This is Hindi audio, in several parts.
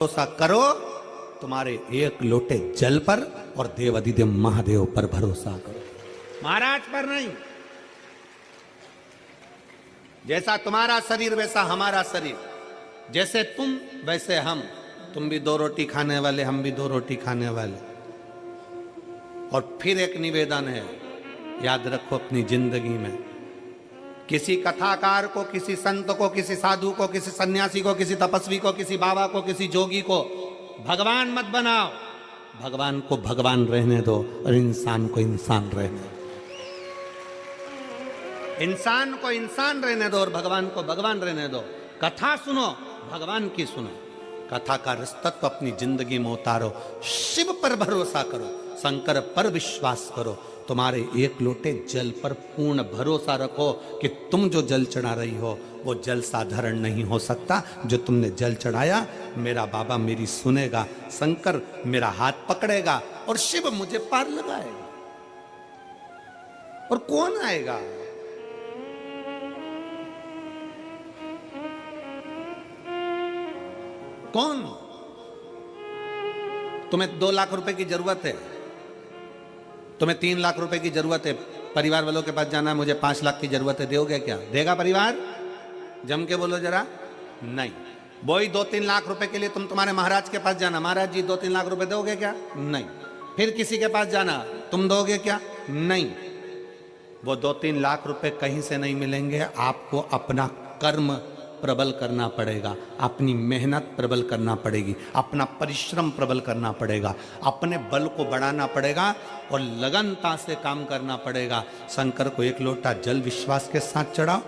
भरोसा करो तुम्हारे एक लोटे जल पर और देव अधिदेव महादेव पर भरोसा करो, महाराज पर नहीं। जैसा तुम्हारा शरीर वैसा हमारा शरीर, जैसे तुम वैसे हम। तुम भी 2 रोटी खाने वाले, हम भी 2 रोटी खाने वाले। और फिर एक निवेदन है, याद रखो अपनी जिंदगी में किसी कथाकार को, किसी संत को, किसी साधु को, किसी सन्यासी को, किसी तपस्वी को, किसी बाबा को, किसी जोगी को भगवान मत बनाओ। भगवान को भगवान रहने दो और इंसान को इंसान रहने दो। इंसान को इंसान रहने दो और भगवान को भगवान रहने दो। कथा सुनो, भगवान की सुनो। कथा का रसतत्व अपनी जिंदगी में उतारो। शिव पर भरोसा करो, शंकर पर विश्वास करो। तुम्हारे एक लोटे जल पर पूर्ण भरोसा रखो कि तुम जो जल चढ़ा रही हो वो जल साधारण नहीं हो सकता। जो तुमने जल चढ़ाया, मेरा बाबा मेरी सुनेगा, शंकर मेरा हाथ पकड़ेगा और शिव मुझे पार लगाएगा। और कौन आएगा? कौन? तुम्हें 2 लाख रुपए की जरूरत है, तुम्हें 3 लाख रुपए की जरूरत है, परिवार वालों के पास जाना है, मुझे 5 लाख की जरूरत है, दोगे क्या? देगा परिवार? जम के बोलो जरा। नहीं। वही 2-3 लाख रुपए के लिए तुम तुम्हारे महाराज के पास जाना, महाराज जी 2-3 लाख रुपए दोगे क्या? नहीं। फिर किसी के पास जाना, तुम दोगे क्या? नहीं। वो 2-3 लाख रुपए कहीं से नहीं मिलेंगे। आपको अपना कर्म प्रबल करना पड़ेगा, अपनी मेहनत प्रबल करना पड़ेगी, अपना परिश्रम प्रबल करना पड़ेगा, अपने बल को बढ़ाना पड़ेगा और लगनता से काम करना पड़ेगा। शंकर को एक लोटा जल विश्वास के साथ चढ़ाओ,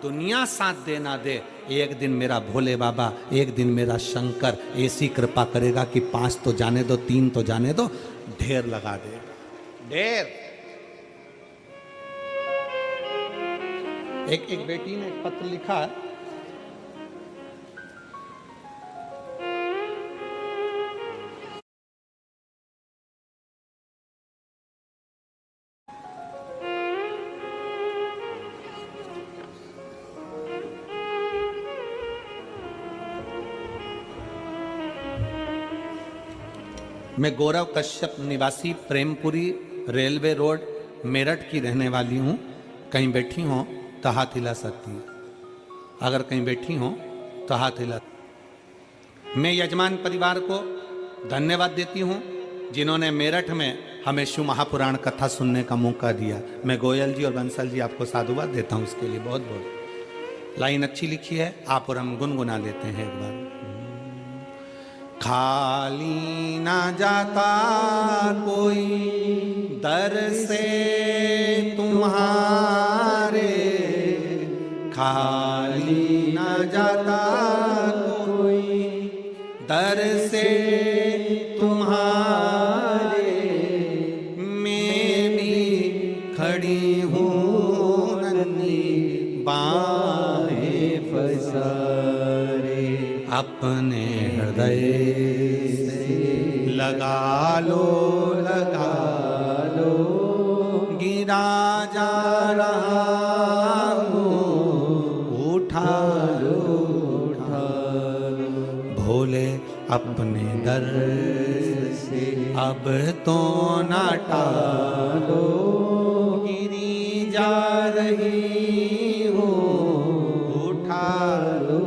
दुनिया साथ देना दे। एक दिन मेरा भोले बाबा, एक दिन मेरा शंकर ऐसी कृपा करेगा कि 5 तो जाने दो, 3 तो जाने दो, ढेर लगा देगा, ढेर। एक बेटी ने पत्र लिखा, मैं गौरव कश्यप निवासी प्रेमपुरी रेलवे रोड मेरठ की रहने वाली हूँ। कहीं बैठी हो तो हाथ हिला सकती है, अगर कहीं बैठी हो तो हाथ हिला। मैं यजमान परिवार को धन्यवाद देती हूँ जिन्होंने मेरठ में हमें शिव महापुराण कथा सुनने का मौका दिया। मैं गोयल जी और बंसल जी आपको साधुवाद देता हूँ उसके लिए बहुत बहुत। लाइन अच्छी लिखी है, आप और हम गुनगुना लेते हैं एक बार। खाली ना जाता कोई दर से तुम्हारे, खाली ना जाता कोई दर से तुम्हारे। मैं भी खड़ी हूँ नन्ही बाहें पसारे, अपने हृदय से लगा लो गिरा जा रहा हूँ, उठा लो भोले अपने दर से अब तो ना टालो, गिरी जा रही हूँ, उठा लो।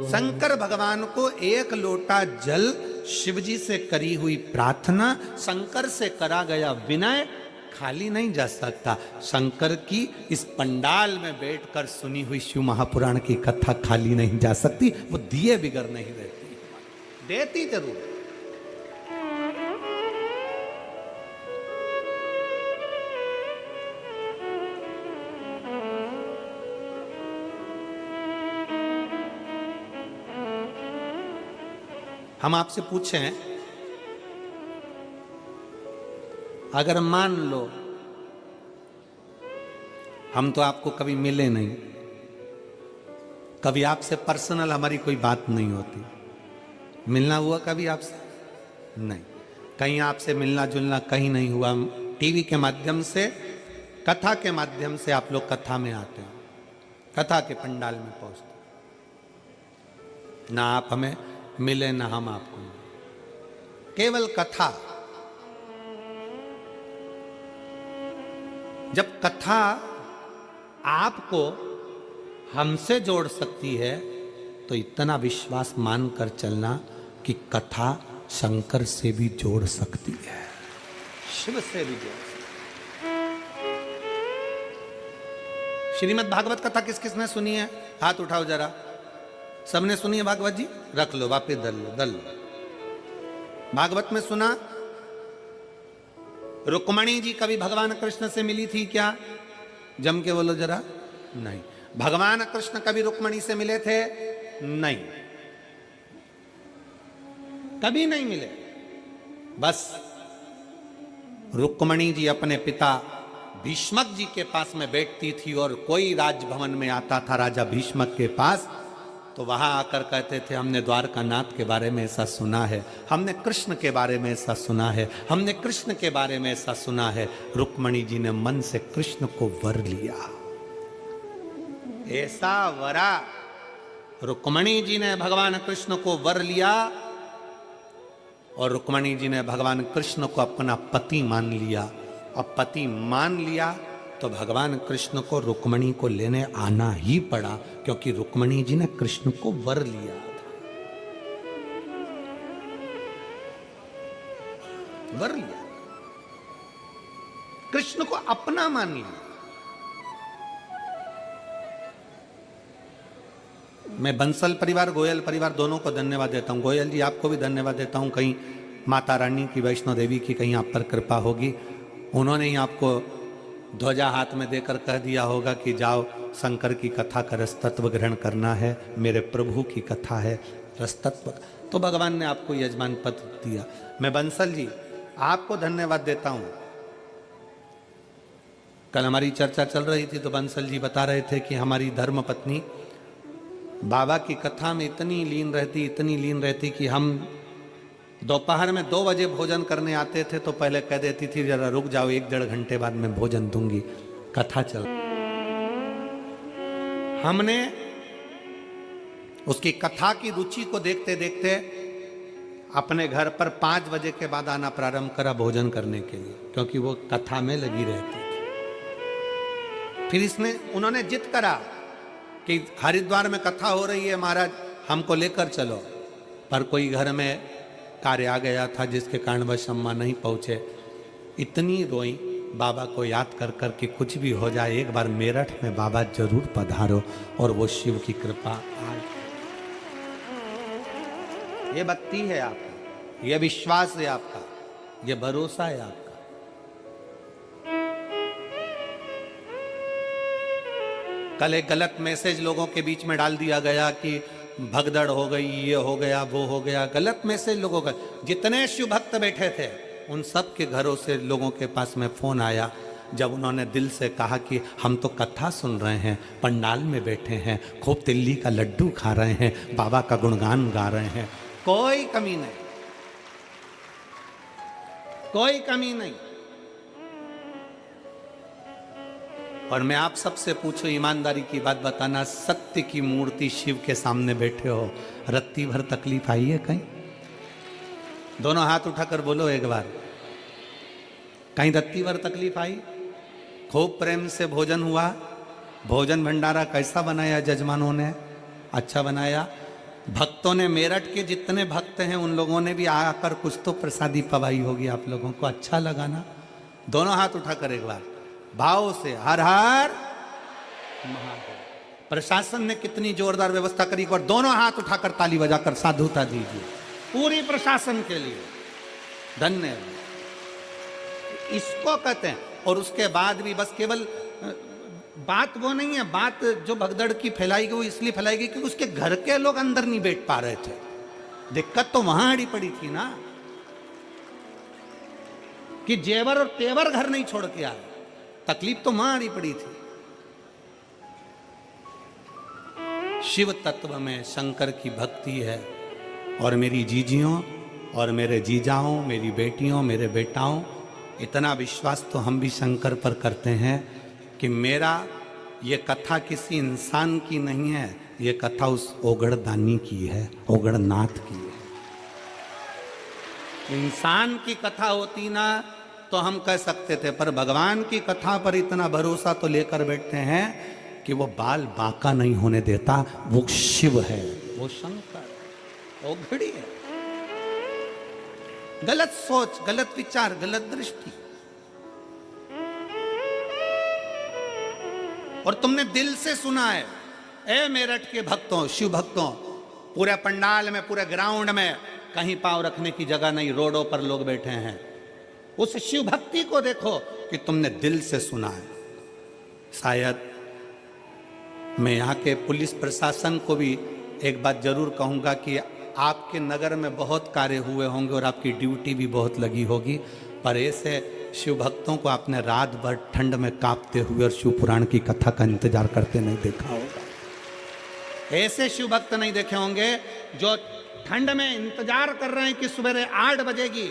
शंकर भगवान को एक लोटा जल, शिवजी से करी हुई प्रार्थना, शंकर से करा गया विनय खाली नहीं जा सकता। शंकर की इस पंडाल में बैठकर सुनी हुई शिव महापुराण की कथा खाली नहीं जा सकती। वो दिए बिगर नहीं रहती, देती जरूर। हम आपसे पूछें, अगर मान लो हम तो आपको कभी मिले नहीं, कभी आपसे पर्सनल हमारी कोई बात नहीं होती, मिलना हुआ कभी आपसे? नहीं। कहीं आपसे मिलना जुलना कहीं नहीं हुआ। टीवी के माध्यम से, कथा के माध्यम से आप लोग कथा में आते हैं, कथा के पंडाल में पहुंचते। ना आप हमें मिले ना हम आपको मिले। केवल कथा, जब कथा आपको हमसे जोड़ सकती है तो इतना विश्वास मानकर चलना कि कथा शंकर से भी जोड़ सकती है, शिव से भी जोड़ सकती है। श्रीमद् भागवत कथा किस किस ने सुनी है? हाथ उठाओ जरा। सबने सुनी है भागवत जी? रख लो, वापिस दल लो। भागवत में सुना? रुक्मणी जी कभी भगवान कृष्ण से मिली थी क्या? जम के बोलो जरा। नहीं। भगवान कृष्ण कभी रुक्मणी से मिले थे? नहीं, कभी नहीं मिले। बस रुक्मणी जी अपने पिता भीष्मक जी के पास में बैठती थी और कोई राजभवन में आता था राजा भीष्मक के पास, तो वहां आकर कहते थे हमने द्वारकानाथ के बारे में ऐसा सुना है, हमने कृष्ण के बारे में ऐसा सुना है, हमने कृष्ण के बारे में ऐसा सुना है। रुक्मणी जी ने मन से कृष्ण को वर लिया। ऐसा वरा रुक्मणी जी ने भगवान कृष्ण को वर लिया और रुक्मणी जी ने भगवान कृष्ण को अपना पति मान लिया। अब पति मान लिया तो भगवान कृष्ण को रुक्मणी को लेने आना ही पड़ा, क्योंकि रुक्मणी जी ने कृष्ण को वर लिया था। वर लिया, कृष्ण को अपना मान लिया। मैं बंसल परिवार, गोयल परिवार दोनों को धन्यवाद देता हूं। गोयल जी आपको भी धन्यवाद देता हूं। कहीं माता रानी की, वैष्णो देवी की कहीं आप पर कृपा होगी, उन्होंने ही आपको ध्वजा हाथ में देकर कह दिया होगा कि जाओ शंकर की कथा का रसतत्व ग्रहण करना है, मेरे प्रभु की कथा है रसतत्व। तो भगवान ने आपको यजमान पद दिया। मैं बंसल जी आपको धन्यवाद देता हूं। कल हमारी चर्चा चल रही थी तो बंसल जी बता रहे थे कि हमारी धर्म पत्नी बाबा की कथा में इतनी लीन रहती कि हम दोपहर में 2 बजे भोजन करने आते थे तो पहले कह देती थी जरा रुक जाओ, 1-1.5 घंटे बाद मैं भोजन दूंगी, कथा चल। हमने उसकी कथा की रुचि को देखते देखते अपने घर पर 5 बजे के बाद आना प्रारंभ करा भोजन करने के लिए, क्योंकि वो कथा में लगी रहती थी। फिर उन्होंने जिद करा कि हरिद्वार में कथा हो रही है महाराज, हमको लेकर चलो। पर कोई घर में कार्य आ गया था जिसके कारणवश अम्मा नहीं पहुंचे। इतनी रोई बाबा को याद कर कर कि कुछ भी हो जाए एक बार मेरठ में बाबा जरूर पधारो, और वो शिव की कृपा आज। ये भक्ति है आपका, ये विश्वास है आपका, ये भरोसा है आपका। कल एक गलत मैसेज लोगों के बीच में डाल दिया गया कि भगदड़ हो गई, ये हो गया, वो हो गया। गलत मैसेज लोगों का। जितने शिव भक्त बैठे थे उन सब के घरों से लोगों के पास में फोन आया, जब उन्होंने दिल से कहा कि हम तो कथा सुन रहे हैं, पंडाल में बैठे हैं, खूब तिल्ली का लड्डू खा रहे हैं, बाबा का गुणगान गा रहे हैं, कोई कमी नहीं, कोई कमी नहीं। और मैं आप सबसे पूछूं, ईमानदारी की बात बताना, सत्य की मूर्ति शिव के सामने बैठे हो, रत्ती भर तकलीफ आई है कहीं? दोनों हाथ उठाकर बोलो एक बार, कहीं रत्ती भर तकलीफ आई? खूब प्रेम से भोजन हुआ, भोजन भंडारा कैसा बनाया जजमानों ने? अच्छा बनाया। भक्तों ने, मेरठ के जितने भक्त हैं उन लोगों ने भी आकर कुछ तो प्रसादी पवाई होगी आप लोगों को, अच्छा लगा ना? दोनों हाथ उठाकर एक बार भाव से हर हर महादेव। प्रशासन ने कितनी जोरदार व्यवस्था करी, और दोनों हाथ उठाकर ताली बजाकर साधुता दीजिए पूरी प्रशासन के लिए, धन्यवाद। इसको कहते हैं। और उसके बाद भी बस केवल बात वो नहीं है, बात जो भगदड़ की फैलाई गई वो इसलिए फैलाई गई क्योंकि उसके घर के लोग अंदर नहीं बैठ पा रहे थे। दिक्कत तो वहां अड़ी पड़ी थी ना कि जेवर और तेवर घर नहीं छोड़ के आए, तकलीफ तो वहां अड़ी पड़ी थी। शिव तत्व में शंकर की भक्ति है। और मेरी जीजियों और मेरे जीजाओं, मेरी बेटियों, मेरे बेटाओं, इतना विश्वास तो हम भी शंकर पर करते हैं कि मेरा ये कथा किसी इंसान की नहीं है, ये कथा उस ओगड़दानी की है, ओगड़नाथ की है। इंसान की कथा होती ना तो हम कह सकते थे, पर भगवान की कथा पर इतना भरोसा तो लेकर बैठते हैं कि वो बाल बांका नहीं होने देता। वो शिव है, वो शंकर, ओगड़ी है। गलत सोच, गलत विचार, गलत दृष्टि, और तुमने दिल से सुना है। ए मेरठ के भक्तों, शिव भक्तों, पूरे पंडाल में, पूरे ग्राउंड में कहीं पांव रखने की जगह नहीं, रोडों पर लोग बैठे हैं। उस शिव भक्ति को देखो कि तुमने दिल से सुना है। शायद मैं यहाँ के पुलिस प्रशासन को भी एक बात जरूर कहूँगा कि आपके नगर में बहुत कार्य हुए होंगे और आपकी ड्यूटी भी बहुत लगी होगी, पर ऐसे शिव भक्तों को आपने रात भर ठंड में कांपते हुए और शिव पुराण की कथा का इंतजार करते नहीं देखा होगा। ऐसे शिव भक्त नहीं देखे होंगे जो ठंड में इंतजार कर रहे हैं कि सुबह 8 बजेगी,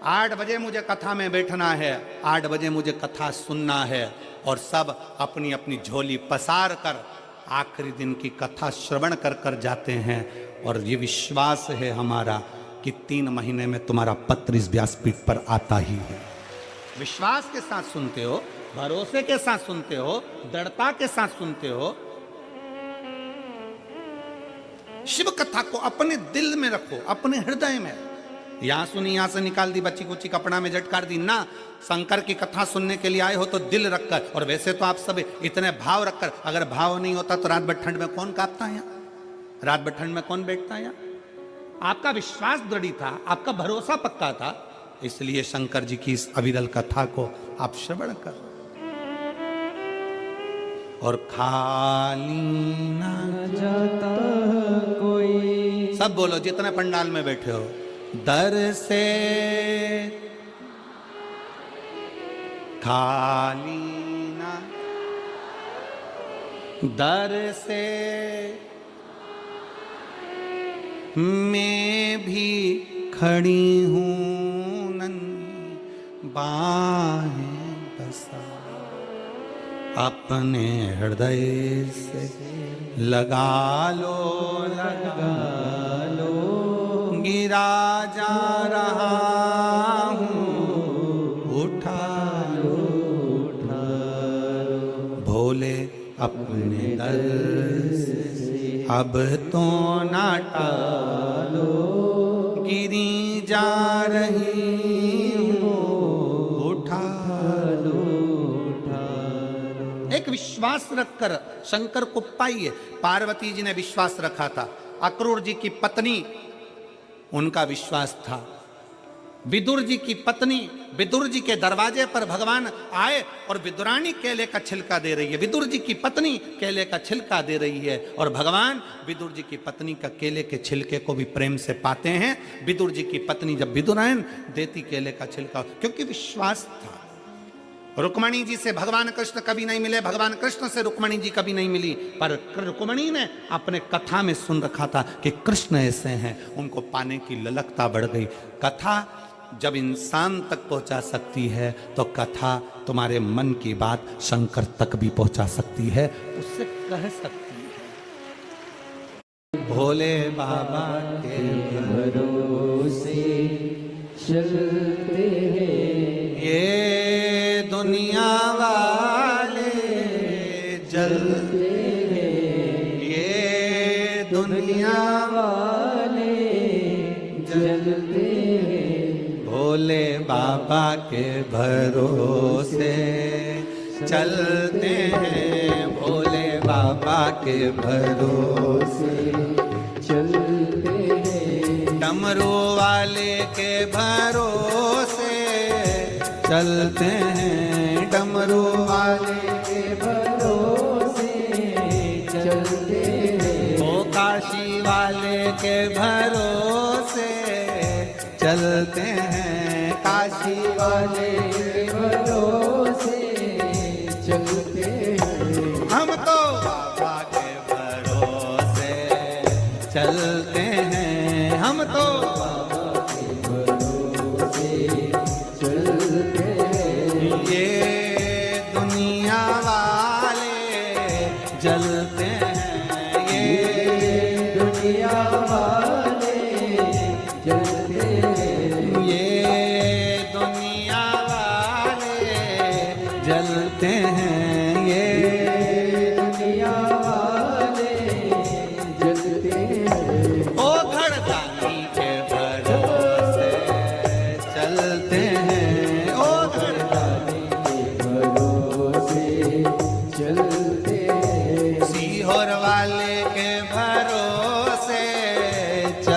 8 बजे मुझे कथा में बैठना है, 8 बजे मुझे कथा सुनना है, और सब अपनी अपनी झोली पसार कर आखिरी दिन की कथा श्रवण कर कर जाते हैं। और ये विश्वास है हमारा कि 3 महीने में तुम्हारा पत्र इस व्यासपीठ पर आता ही है। विश्वास के साथ सुनते हो, भरोसे के साथ सुनते हो, दृढ़ता के साथ सुनते हो। शिव कथा को अपने दिल में रखो, अपने हृदय में। यहां सुनी, यहां से निकाल दी, बच्ची कुची कपड़ा में झटकार दी ना। शंकर की कथा सुनने के लिए आए हो तो दिल रखकर, और वैसे तो आप सब इतने भाव रखकर, अगर भाव नहीं होता तो रात भर ठंड में कौन कांपता है? रात भर ठंड में कौन बैठता है? आपका विश्वास दृढ़ था, आपका भरोसा पक्का था, इसलिए शंकर जी की इस अविरल कथा को आप श्रवण कर। और खाली ना जाता कोई, सब बोलो जितने पंडाल में बैठे हो, दर से खाली ना, दर से मैं भी खड़ी हूँ नन्ही बाहें बसा, अपने हृदय से लगा लो, लगा लो, गिरा जा रहा हूँ, उठा लो, उठा लो, भोले अपने दर से अब तो ना टालो, गिरी जा रही हूँ, उठा लो, उठा लो। एक विश्वास रखकर शंकर को पाइए। पार्वती जी ने विश्वास रखा था, अक्रूर जी की पत्नी, उनका विश्वास था। विदुर जी की पत्नी, विदुर जी के दरवाजे पर भगवान आए और विदुरानी केले का छिलका दे रही है। विदुर जी की पत्नी केले का छिलका दे रही है और भगवान विदुर जी की पत्नी का केले के छिलके को भी प्रेम से पाते हैं। विदुर जी की पत्नी जब विदुरायन देती केले का छिलका, क्योंकि विश्वास था। रुक्मणी जी से भगवान कृष्ण कभी नहीं मिले, भगवान कृष्ण से रुक्मणी जी कभी नहीं मिली, पर रुक्मणी ने अपने कथा में सुन रखा था कि कृष्ण ऐसे हैं, उनको पाने की ललकता बढ़ गई। कथा जब इंसान तक पहुंचा सकती है तो कथा तुम्हारे मन की बात शंकर तक भी पहुंचा सकती है, उससे कह सकती है। भोले बाबा के भरोसे चलते हैं, ये दुनिया वाले जलते हैं, ये दुनिया वाले जलते हैं। भोले बाबा के भरोसे चलते हैं, भोले बाबा के भरोसे चलते हैं, डमरू वाले के भरोसे चलते हैं, डमरू वाले के भरोसे चलते हैं, ओ काशी वाले के भरोसे चलते हैं, काशी वाले के भरोसे चलते हैं। हम तो बाबा के भरोसे चलते हैं, हम तो बाबा के भरोसे चलते हैं, ये दुनिया वाले जलते हैं, ये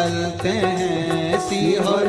चलते हैं सीहोर